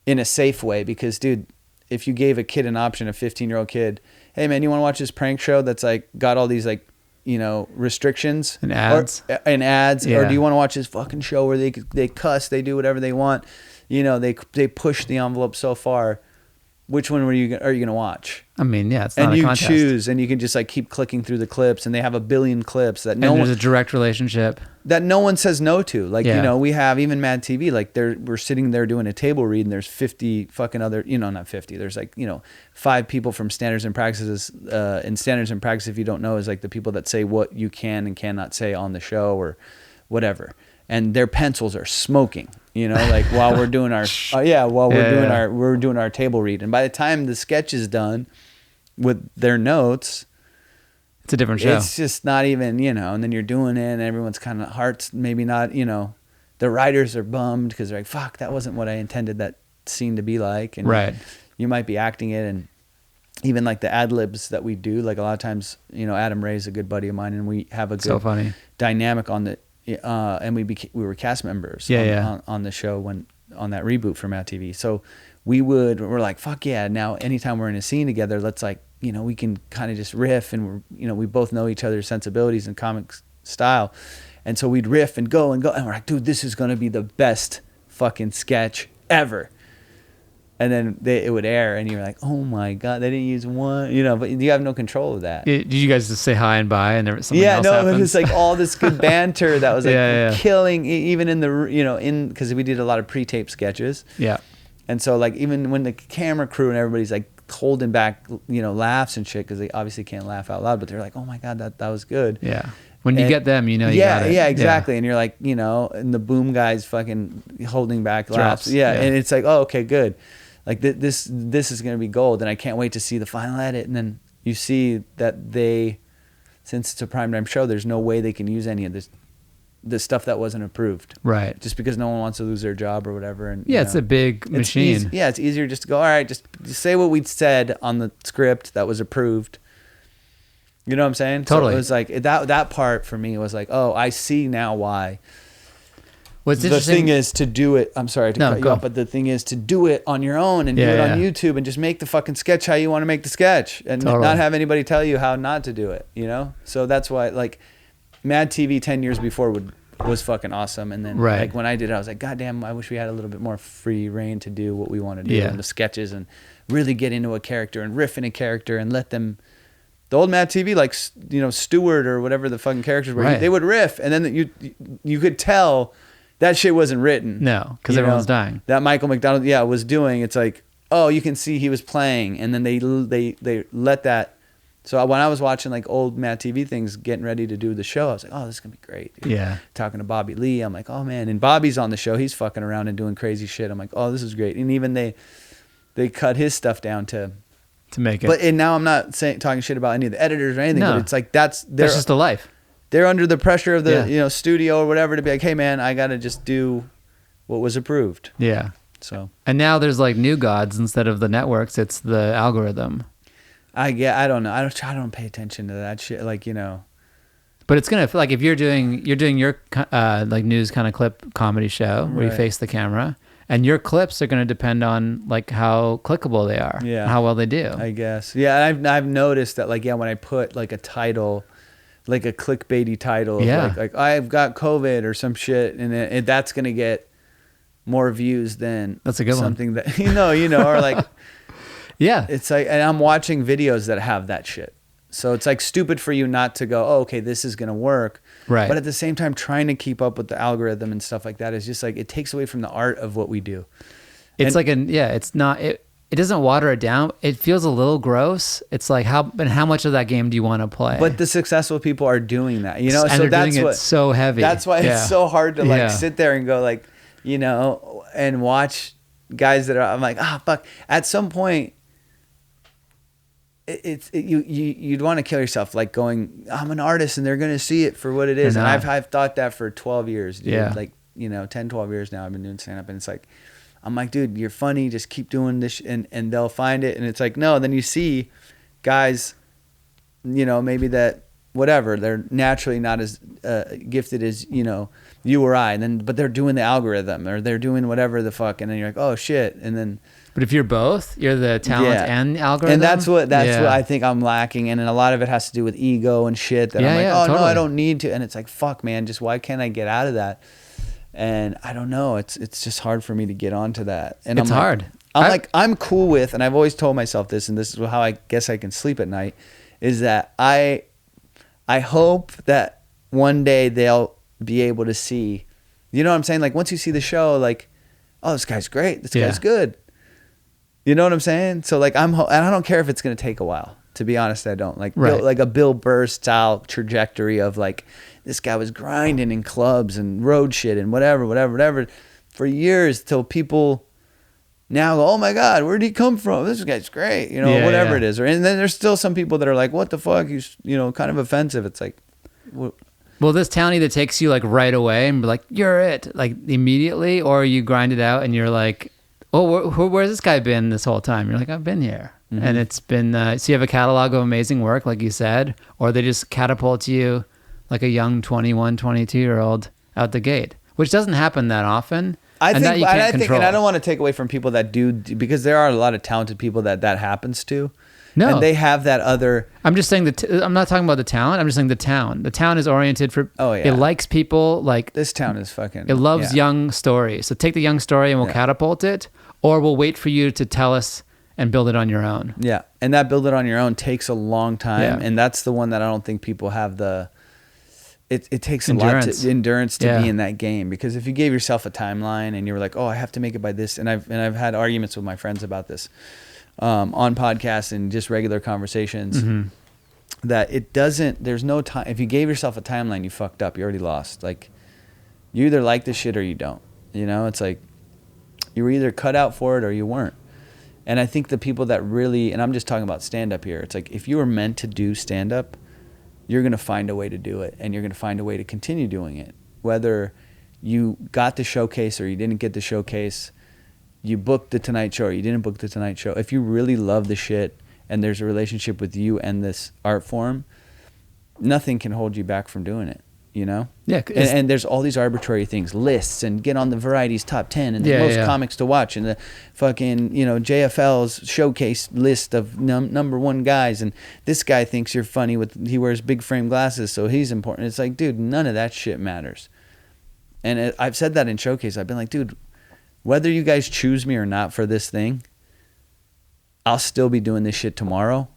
in a safe way, because dude, if you gave a kid an option, a 15-year-old kid, hey man, you want to watch this prank show that's like got all these like, you know, restrictions and ads, yeah. Or do you want to watch this fucking show where they cuss, they do whatever they want, you know, they push the envelope so far? Which one are you going to watch? I mean, yeah, it's not and a you contest. choose, and you can just like keep clicking through the clips, and they have a billion clips that there's a direct relationship that no one says no to. Like, yeah. you know, we have even MadTV, like we're sitting there doing a table read, and there's 50 fucking other, you know, not 50. There's like, you know, 5 people from Standards and Practices. And Standards and Practice, if you don't know, is like the people that say what you can and cannot say on the show or whatever. And their pencils are smoking, you know, like while we're doing our, we're doing our table read. And by the time the sketch is done with their notes, it's a different show. It's just not even, you know, and then you're doing it and everyone's kind of hearts, maybe not, you know, the writers are bummed because they're like, fuck, that wasn't what I intended that scene to be like. And right. You might be acting it. And even like the ad libs that we do, like a lot of times, you know, Adam Ray's a good buddy of mine, and we have a good dynamic on the, and we were cast members on the show on that reboot for MadTV. So we're like, fuck yeah. Now, anytime we're in a scene together, let's like, you know, we can kind of just riff, and you know, we both know each other's sensibilities and comic style. And so we'd riff and go, and we're like, dude, this is going to be the best fucking sketch ever. And then it would air, and you're like, oh my God, they didn't use one, you know, but you have no control of that. Did you guys just say hi and bye and something else happens? It was like all this good banter that was like killing, even in the, you know, because we did a lot of pre-tape sketches. Yeah. And so like even when the camera crew and everybody's like holding back, you know, laughs and shit, because they obviously can't laugh out loud, but they're like, oh my God, that was good. Yeah. When you get them, you know, you got it. Yeah, exactly. Yeah. And you're like, you know, and the boom guy's fucking holding back laughs. Yeah. And it's like, oh, okay, good. Like this is going to be gold, and I can't wait to see the final edit. And then you see that since it's a primetime show, there's no way they can use any of this stuff that wasn't approved. Right. Just because no one wants to lose their job or whatever. And it's a big machine. It's easier just to go, all right, just say what we'd said on the script that was approved. You know what I'm saying? Totally. So it was like that part for me was like, oh, I see now why. What's the thing is to do it. I'm sorry to cut you off, but the thing is to do it on your own and do it on YouTube and just make the fucking sketch how you want to make the sketch, and not have anybody tell you how not to do it. You know, so that's why like MadTV 10 years before was fucking awesome, and then like when I did it, I was like, God damn, I wish we had a little bit more free reign to do what we want to do in the sketches and really get into a character and riff in a character and let them. The old MadTV, like, you know, Stewart or whatever the fucking characters were, they would riff, and then you could tell. That shit wasn't written. No, because everyone's dying. That Michael McDonald, was doing. It's like, oh, you can see he was playing, and then they let that. So when I was watching like old MadTV things, getting ready to do the show, I was like, oh, this is gonna be great. Dude. Yeah. Talking to Bobby Lee, I'm like, oh man, and Bobby's on the show. He's fucking around and doing crazy shit. I'm like, oh, this is great. And even they cut his stuff down to make it. But now I'm not talking shit about any of the editors or anything. No. But it's like that's just a life. They're under the pressure of the studio or whatever to be like, hey man, I gotta just do what was approved. Yeah. So. And now there's like new gods instead of the networks. It's the algorithm. I don't know. I don't pay attention to that shit. Like, you know. But it's gonna like if you're doing your like news kind of clip comedy show where you face the camera, and your clips are gonna depend on like how clickable they are. Yeah. And how well they do. I guess. Yeah. I've noticed that like when I put like a title. Like a clickbaity title, like I've got COVID or some shit, and that's gonna get more views than that's a good something one. That you know, or like, it's like, and I'm watching videos that have that shit, so it's like stupid for you not to go, oh, okay, this is gonna work, right? But at the same time, trying to keep up with the algorithm and stuff like that is just like it takes away from the art of what we do. It's it's not it. It doesn't water it down. It feels a little gross. It's like how much of that game do you want to play? But the successful people are doing that, you know. And so they're that's doing it so heavy. That's why it's so hard to like sit there and go like, you know, and watch guys that are. I'm like, fuck. At some point, you'd want to kill yourself, like going, I'm an artist and they're going to see it for what it is. And I've thought that for 12 years, dude. Yeah. Like, 10, 12 years now I've been doing stand up, and it's like, I'm like, dude, you're funny. Just keep doing this. And they'll find it. And it's like, no, then you see guys, maybe that, whatever, they're naturally not as gifted as, you or I, but they're doing the algorithm, or they're doing whatever the fuck. And then you're like, oh shit. And then, but if you're both, you're the talent and the algorithm. And that's what I think I'm lacking. And a lot of it has to do with ego and shit that I'm like, oh totally. No, I don't need to. And it's like, fuck, man, just why can't I get out of that? And I don't know. It's just hard for me to get onto that. And it's hard. I'm cool with, and I've always told myself this, and this is how I guess I can sleep at night, is that I hope that one day they'll be able to see, you know what I'm saying? Like once you see the show, like, oh, this guy's great. This guy's good. You know what I'm saying? So like and I don't care if it's going to take a while. To be honest, I don't like like a Bill Burr style trajectory of like, this guy was grinding in clubs and road shit and whatever for years, till people now go, oh my God, where'd he come from? This guy's great, whatever it is. And then there's still some people that are like, what the fuck? He's, kind of offensive. It's like, well, this talent either takes you like right away and be like, you're it, like immediately, or you grind it out and you're like, oh, where's this guy been this whole time? You're like, I've been here. Mm-hmm. And it's been, so you have a catalog of amazing work, like you said, or they just catapult you like a young 21, 22-year-old out the gate, which doesn't happen that often. I think, and I don't want to take away from people that do, because there are a lot of talented people that happens to. No. And they have that other... I'm just saying I'm not talking about the talent. I'm just saying the town. The town is oriented for... Oh, yeah. It likes people like... This town is fucking... It loves young stories. So take the young story and we'll catapult it, or we'll wait for you to tell us and build it on your own. Yeah. And that build it on your own takes a long time. Yeah. And that's the one that I don't think people have the... It takes endurance. Endurance to be in that game, because if you gave yourself a timeline and you were like, oh, I have to make it by this, and I've had arguments with my friends about this on podcasts and just regular conversations, that it doesn't, there's no time. If you gave yourself a timeline, you fucked up. You already lost. Like, you either like this shit or you don't. It's like you were either cut out for it or you weren't. And I think the people that really, and I'm just talking about stand up here, it's like if you were meant to do stand up, you're going to find a way to do it, and you're going to find a way to continue doing it. Whether you got the showcase or you didn't get the showcase, you booked the Tonight Show or you didn't book the Tonight Show. If you really love the shit and there's a relationship with you and this art form, nothing can hold you back from doing it, Yeah. And there's all these arbitrary things, lists, and get on the Variety's top 10 and the most comics to watch, and the fucking, JFL's showcase list of number one guys. And this guy thinks you're funny he wears big frame glasses, so he's important. It's like, dude, none of that shit matters. And I've said that in showcase. I've been like, dude, whether you guys choose me or not for this thing, I'll still be doing this shit tomorrow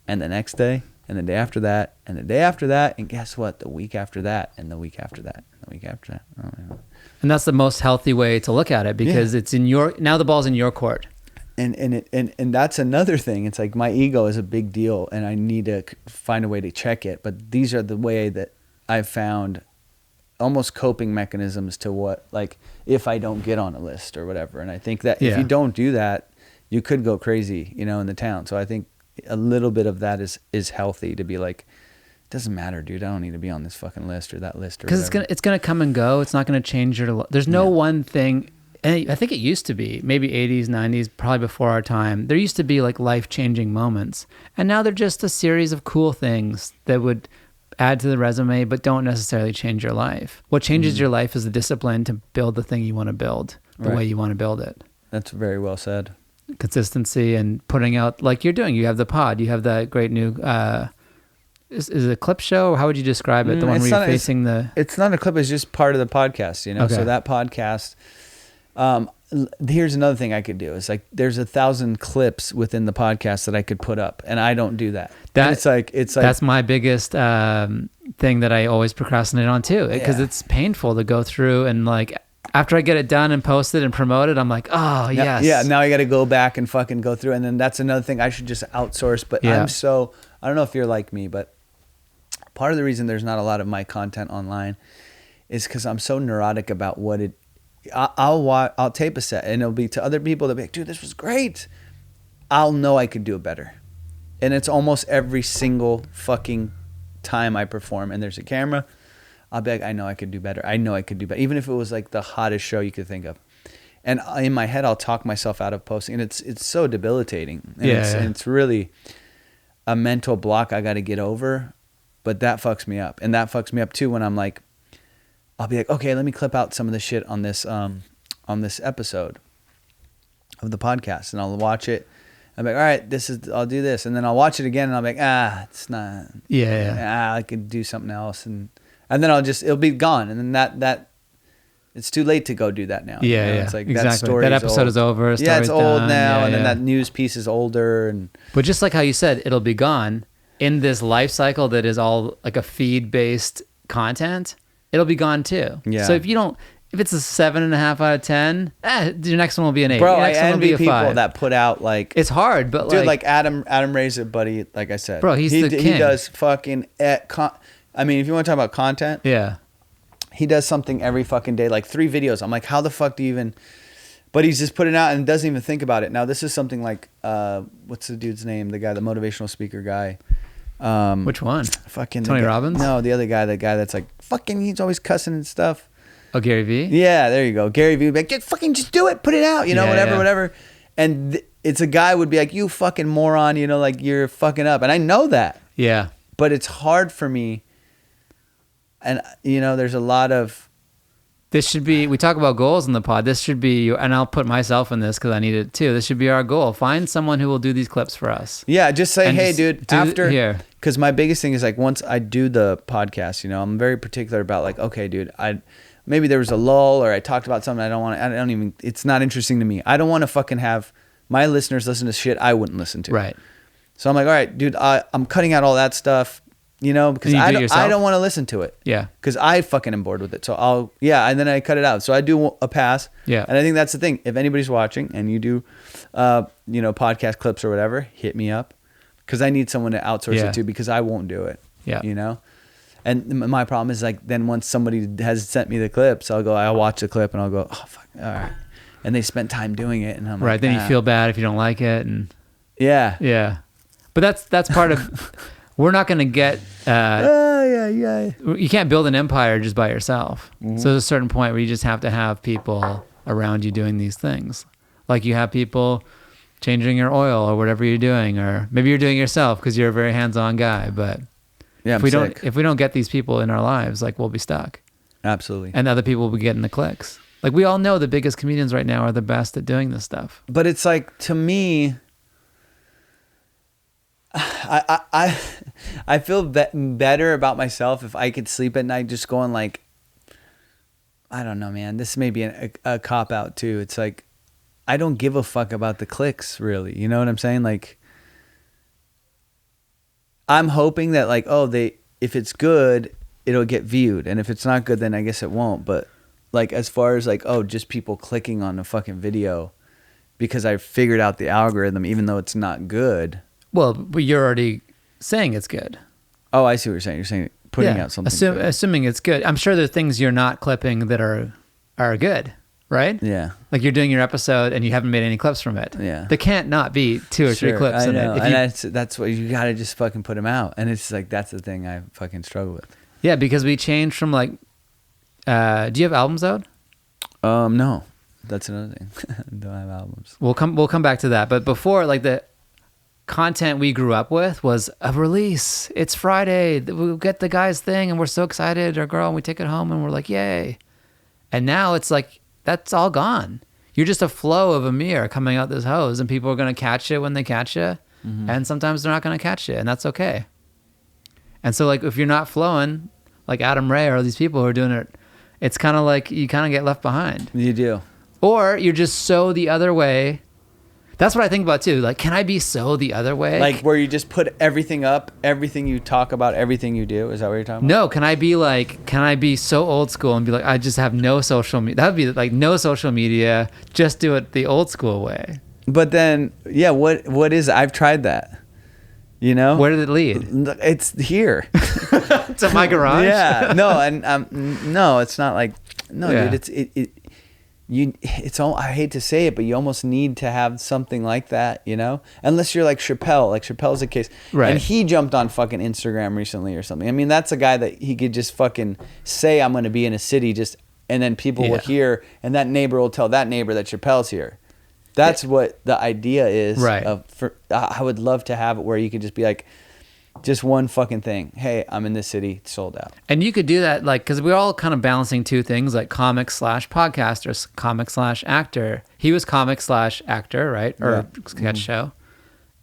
and the next day and the day after that and the day after that, and guess what? The week after that and the week after that and the week after that. Oh, yeah. And that's the most healthy way to look at it, because it's now the ball's in your court. And that's another thing. It's like my ego is a big deal, and I need to find a way to check it. But these are the way that I've found almost coping mechanisms to what, like, if I don't get on a list or whatever. And I think that if you don't do that, you could go crazy, in the town. So I think a little bit of that is healthy, to be like, it doesn't matter, dude. I don't need to be on this fucking list or that list, or because it's gonna come and go. It's not gonna change your. There's no one thing. And I think it used to be maybe 80s, 90s, probably before our time. There used to be like life-changing moments, and now they're just a series of cool things that would add to the resume, but don't necessarily change your life. What changes your life is the discipline to build the thing you want to build, the way you want to build it. That's very well said. Consistency and putting out, like you're doing. You have the pod. You have that great new. Is it a clip show? How would you describe it? The one where you're facing the. It's not a clip. It's just part of the podcast. Okay. So that podcast. Here's another thing I could do. It's like there's 1,000 clips within the podcast that I could put up, and I don't do that. It's like that's my biggest thing that I always procrastinate on too, because it's painful to go through, and like after I get it done and posted and promoted, I'm like, oh yes, now I got to go back and fucking go through, and then that's another thing I should just outsource. But I don't know if you're like me, but part of the reason there's not a lot of my content online is because I'm so neurotic about what it. I'll tape a set, and it'll be to other people. They'll be like, dude, this was great. I'll know I could do it better. and it's almost every single fucking time I perform and there's a camera, I'll be like, I know I could do better. I know I could do better. Even if it was like the hottest show you could think of. And in my head, I'll talk myself out of posting. And it's so debilitating. And it's really a mental block I got to get over. But that fucks me up. And that fucks me up too when I'm like, I'll be like, okay, let me clip out some of the shit on this episode of the podcast. And I'll watch it. I'm like, all right, I'll do this. And then I'll watch it again and I'll be like, it's not. Yeah. I could do something else. And then it'll be gone. And then that it's too late to go do that now. Yeah, you know? yeah. It's like exactly. that story that episode is over. Yeah, it's old done. now. Yeah, and then that news piece is older. But just like how you said, it'll be gone in this life cycle that is all like a feed-based content. It'll be gone too. Yeah. So if it's a 7.5 out of 10, your next one will be an 8. Bro, your I next one will envy be a people 5. that put out like. It's hard, but dude, like Adam Ray's a buddy. Like I said, bro, he's the king. He does fucking. I mean, if you want to talk about content, yeah, he does something every fucking day, like 3 videos. I'm like, how the fuck do you even? But he's just putting it out and doesn't even think about it. Now this is something like, what's the dude's name? The guy, the motivational speaker guy. Which one? Fucking Tony Robbins? No, the other guy, the guy that's like fucking. He's always cussing and stuff. Oh, Gary Vee? Yeah, there you go. Gary Vee would be like, fucking just do it, put it out, whatever. And it's a guy would be like, you fucking moron, like you're fucking up. And I know that. Yeah. But it's hard for me. And, there's a lot of. This should be, we talk about goals in the pod. This should be, and I'll put myself in this because I need it too. This should be our goal. Find someone who will do these clips for us. Yeah, just say, hey, dude, after. Here. Because my biggest thing is like once I do the podcast, I'm very particular about like, okay, dude, maybe there was a lull or I talked about something it's not interesting to me. I don't want to fucking have my listeners listen to shit I wouldn't listen to. Right. So I'm like, all right, dude, I'm cutting out all that stuff, because I don't want to listen to it. Yeah. Because I fucking am bored with it. So and then I cut it out. So I do a pass. Yeah. And I think that's the thing. If anybody's watching and you do, podcast clips or whatever, hit me up. Because I need someone to outsource it to because I won't do it. Yeah. And my problem is like then once somebody has sent me the clips, I'll watch the clip and I'll go, oh fuck, all right. And they spent time doing it, and I'm like, right. Then you feel bad if you don't like it, and yeah. But that's part of. We're not going to get. You can't build an empire just by yourself. Mm-hmm. So there's a certain point where you just have to have people around you doing these things, like you have people changing your oil or whatever you're doing, or maybe you're doing it yourself because you're a very hands-on guy, but. Yeah, if we don't get these people in our lives, like we'll be stuck. Absolutely. And other people will be getting the clicks. Like we all know the biggest comedians right now are the best at doing this stuff. But it's like, to me, I feel better about myself if I could sleep at night just going like, I don't know, man. This may be a cop out too. It's like, I don't give a fuck about the clicks really. You know what I'm saying? Like, I'm hoping that like, if it's good, it'll get viewed. And if it's not good, then I guess it won't. But like, as far as like, just people clicking on a fucking video because I figured out the algorithm, even though it's not good. Well, but you're already saying it's good. Oh, I see what you're saying. You're saying putting out something good. Assuming it's good. I'm sure there are things you're not clipping that are good, right? Yeah. Like you're doing your episode and you haven't made any clips from it. Yeah. There can't not be 2 or 3 clips in it. And that's what you got to just fucking put them out. And it's like, that's the thing I fucking struggle with. Yeah, because we changed from like, do you have albums out? No, that's another thing. Don't have albums. We'll come back to that. But before, like the content we grew up with was a release. It's Friday. We'll get the guy's thing and we're so excited, or girl, and we take it home and we're like, yay. And now it's like, that's all gone. You're just a flow of Amir coming out this hose, and people are going to catch it when they catch you. Mm-hmm. And sometimes they're not going to catch it, and that's okay. And so like, if you're not flowing like Adam Ray or these people who are doing it, it's kind of like you kind of get left behind. You do. Or you're just so the other way. That's what I think about too. Like, can I be so the other way? Like where you just put everything up, everything you talk about, everything you do. Is that what you're talking about? No, can I be so old school and be like, I just have no social media. That would be like no social media. Just do it the old school way. But then, yeah, what is it? I've tried that. You know? Where did it lead? It's here. To my garage? Yeah. No, and no, it's not like, no, yeah. dude, it's all, I hate to say it, but you almost need to have something like that, you know, unless you're like Chappelle. Like Chappelle's a case, right? And he jumped on fucking Instagram recently or something. I mean, that's a guy that he could just fucking say, I'm going to be in a city, and then people will hear, and that neighbor will tell that neighbor that Chappelle's here. That's what the idea is. Right. I would love to have it where you could just be like, just one fucking thing. Hey, I'm in this city, it's sold out. And you could do that, like, because we're all kind of balancing two things, like comic / podcaster, comic / actor. He was comic / actor, right? Or sketch show.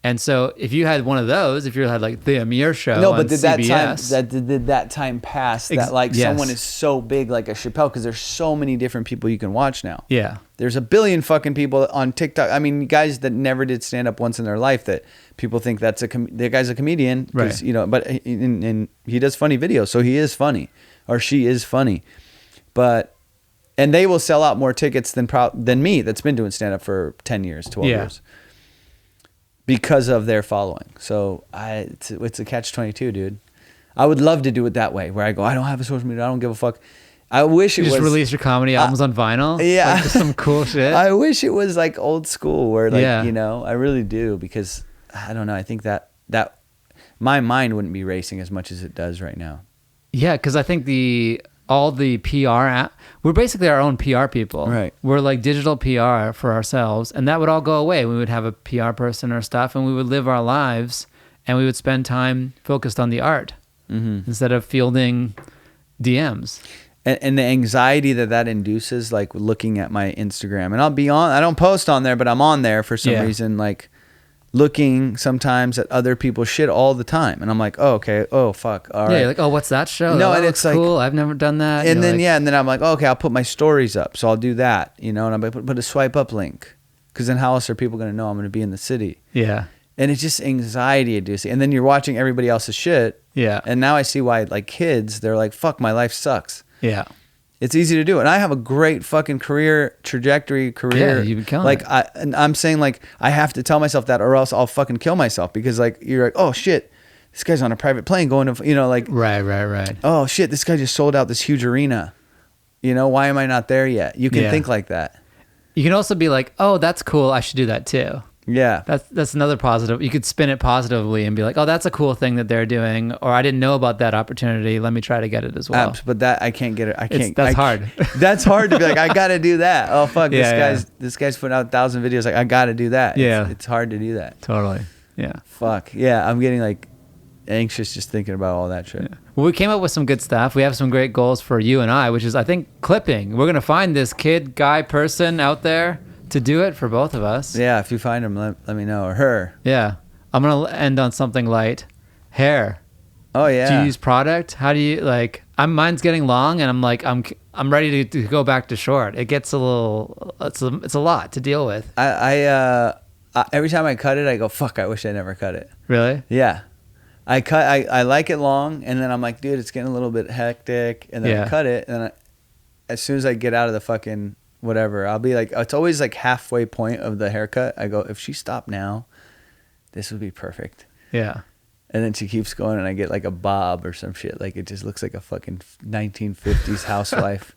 And so if you had one of those, if you had like the Amir show, no, but on did CBS, did that time pass that like someone is so big like a Chappelle, because there's so many different people you can watch now. Yeah. There's a billion fucking people on TikTok. I mean, guys that never did stand up once in their life that people think the guy's a comedian, right? You know, but and he does funny videos, so he is funny, or she is funny, and they will sell out more tickets than me that's been doing stand up for 10 years, 12 years. Because of their following. So it's a catch-22, dude. I would love to do it that way, where I go, I don't have a social media, I don't give a fuck. I wish you it was... just release your comedy albums on vinyl? Yeah. Like just some cool shit? I wish it was like old school, where like, you know, I really do, because I don't know, I think that my mind wouldn't be racing as much as it does right now. Yeah, because I think all the PR, we're basically our own PR people. Right. We're like digital PR for ourselves, and that would all go away. We would have a PR person or stuff, and we would live our lives, and we would spend time focused on the art instead of fielding DMs. And the anxiety that induces, like looking at my Instagram, and I don't post on there, but I'm on there for some reason, like looking sometimes at other people's shit all the time, and I'm like, oh, okay, oh fuck, all right. Yeah, like, oh, what's that show? No, that and looks it's like, cool. I've never done that. And then and then I'm like, oh, okay, I'll put my stories up, so I'll do that, you know, and I'm like, put a swipe up link, because then how else are people gonna know I'm gonna be in the city? Yeah, and it's just anxiety inducing, and then you're watching everybody else's shit. Yeah, and now I see why, like kids, they're like, fuck, my life sucks. Yeah. It's easy to do, and I have a great fucking career trajectory. Yeah, you've been killing it. I'm saying, like, I have to tell myself that, or else I'll fucking kill myself, because like you're like, oh shit, this guy's on a private plane going to, you know, like, right. Oh shit, this guy just sold out this huge arena. You know, why am I not there yet? You can think like that. You can also be like, oh, that's cool, I should do that too. Yeah, that's another positive. You could spin it positively and be like, oh, that's a cool thing that they're doing, or I didn't know about that opportunity, let me try to get it as well. But that, I can't get it. That's hard. That's hard to be like, I gotta do that. Oh fuck, this guy's putting out 1,000 videos, like, I gotta do that. Yeah, it's hard to do that. Totally. Yeah. Fuck yeah, I'm getting like anxious just thinking about all that shit. Yeah. Well, we came up with some good stuff. We have some great goals for you and I, which is, I think, clipping. We're gonna find this guy person out there to do it for both of us. Yeah, if you find him, let me know, or her. Yeah. I'm going to end on something light. Hair. Oh, yeah. Do you use product? How do you, like, mine's getting long, and I'm like, I'm ready to go back to short. It gets a little, it's a lot to deal with. I every time I cut it, I go, fuck, I wish I never cut it. Really? Yeah. I like it long, and then I'm like, dude, it's getting a little bit hectic, and then I cut it, and as soon as I get out of the fucking whatever, I'll be like, it's always like halfway point of the haircut, I go, if she stopped now, this would be perfect. Yeah. And then she keeps going, and I get like a bob or some shit, like it just looks like a fucking 1950s housewife.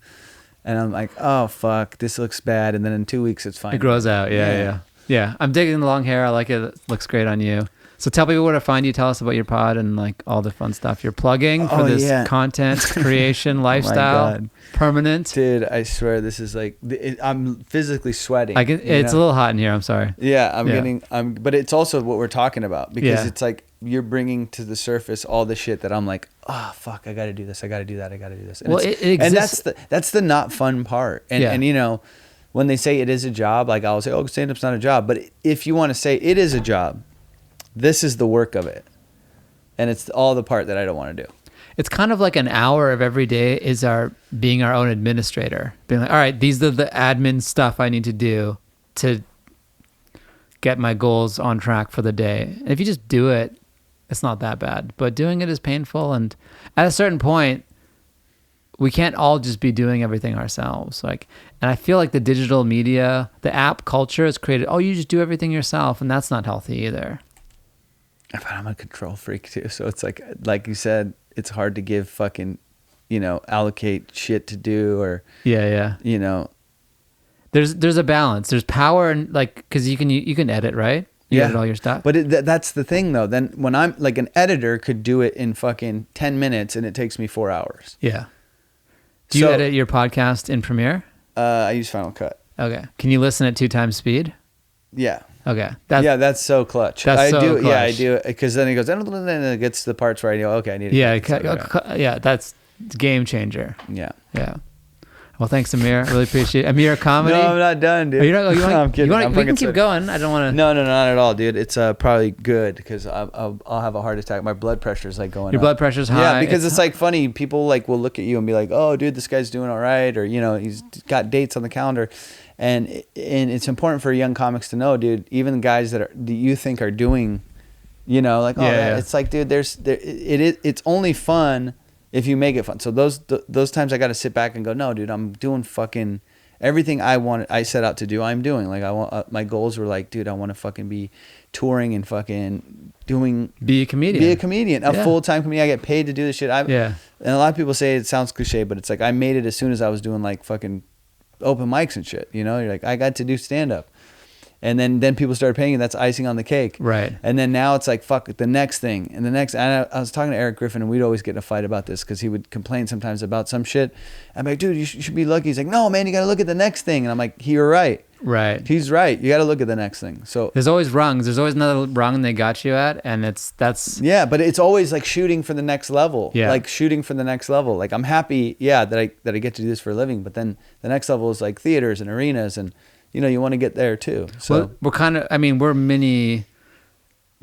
And I'm like, oh fuck, this looks bad. And then in 2 weeks it's fine. It grows out. Yeah, I'm digging the long hair. I like it. It looks great on you. So tell people where to find you. Tell us about your pod and like all the fun stuff you're plugging for this content creation lifestyle. Permanent. Dude, I swear this is like, I'm physically sweating. It's a little hot in here. I'm sorry. Yeah, but it's also what we're talking about, because it's like you're bringing to the surface all the shit that I'm like, oh fuck, I got to do this. I got to do that. I got to do this. And well, it exists. And that's the not fun part. And you know, when they say it is a job, like I'll say, oh, stand-up's not a job. But if you want to say it is a job, this is the work of it. And it's all the part that I don't want to do. It's kind of like an hour of every day is being our own administrator. Being like, all right, these are the admin stuff I need to do to get my goals on track for the day. And if you just do it, it's not that bad. But doing it is painful. And at a certain point, we can't all just be doing everything ourselves. And I feel like the digital media, the app culture has created, oh, you just do everything yourself. And that's not healthy either. But I'm a control freak too. So it's like you said, it's hard to give fucking, allocate shit to do, or, you know. there's a balance. There's power and like, because you can edit, right? You edit all your stuff. But that's the thing though. Then when I'm like, an editor could do it in fucking 10 minutes and it takes me 4 hours. Yeah. Do you edit your podcast in Premiere? I use Final Cut. Okay. Can you listen at 2 times speed? Yeah. Okay. That's so clutch. That's so clutch. Yeah, I do it because then it goes and it gets to the parts where I go, okay, I need to. Yeah, that's game changer. Yeah. Yeah. Well, thanks, Amir. I really appreciate it. Amir Comedy. No, I'm not done, dude. I'm kidding. We can keep going. I don't want to. No, not at all, dude. It's probably good because I'll have a heart attack. My blood pressure is like going up. Your blood pressure's high. Yeah, because it's like funny. People like will look at you and be like, "Oh, dude, this guy's doing all right," or he's got dates on the calendar, and it's important for young comics to know, dude. Even guys that you think are doing, like, it's like, dude, it's only fun if you make it fun. So those times I got to sit back and go, no, dude, I'm doing fucking everything I set out to do. I'm doing like, I want, my goals were like, dude, I want to fucking be touring and fucking be a comedian, a full-time comedian. I get paid to do this shit. And a lot of people say it sounds cliche, but it's like, I made it as soon as I was doing like fucking open mics and shit. You're like, I got to do stand-up. And then people started paying you. That's icing on the cake. Right. And then now it's like, fuck, the next thing. And I was talking to Eric Griffin, and we'd always get in a fight about this because he would complain sometimes about some shit. I'm like, dude, you should be lucky. He's like, no, man, you got to look at the next thing. And I'm like, you're right. Right. He's right. You got to look at the next thing. So there's always rungs. There's always another rung they got you at. And that's. Yeah, but it's always like shooting for the next level. Yeah. Like shooting for the next level. Like I'm happy, that I get to do this for a living. But then the next level is like theaters and arenas and, you want to get there too. So we're kind of, we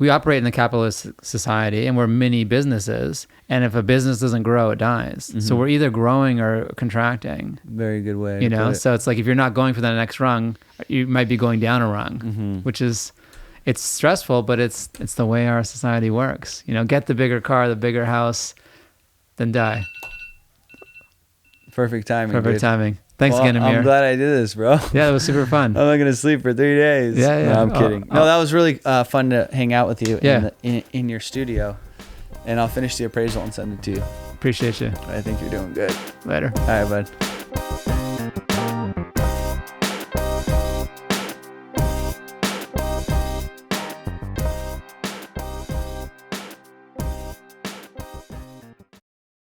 operate in the capitalist society and we're mini businesses. And if a business doesn't grow, it dies. Mm-hmm. So we're either growing or contracting. Very good way. So it's like, if you're not going for the next rung, you might be going down a rung, which is, it's stressful, but it's the way our society works. Get the bigger car, the bigger house, then die. Perfect timing. Perfect timing. Thanks again, Amir. I'm glad I did this, bro. Yeah, it was super fun. I'm not going to sleep for 3 days. Yeah. No, I'm kidding. No, that was really fun to hang out with you in your studio. And I'll finish the appraisal and send it to you. Appreciate you. I think you're doing good. Later. All right, bud.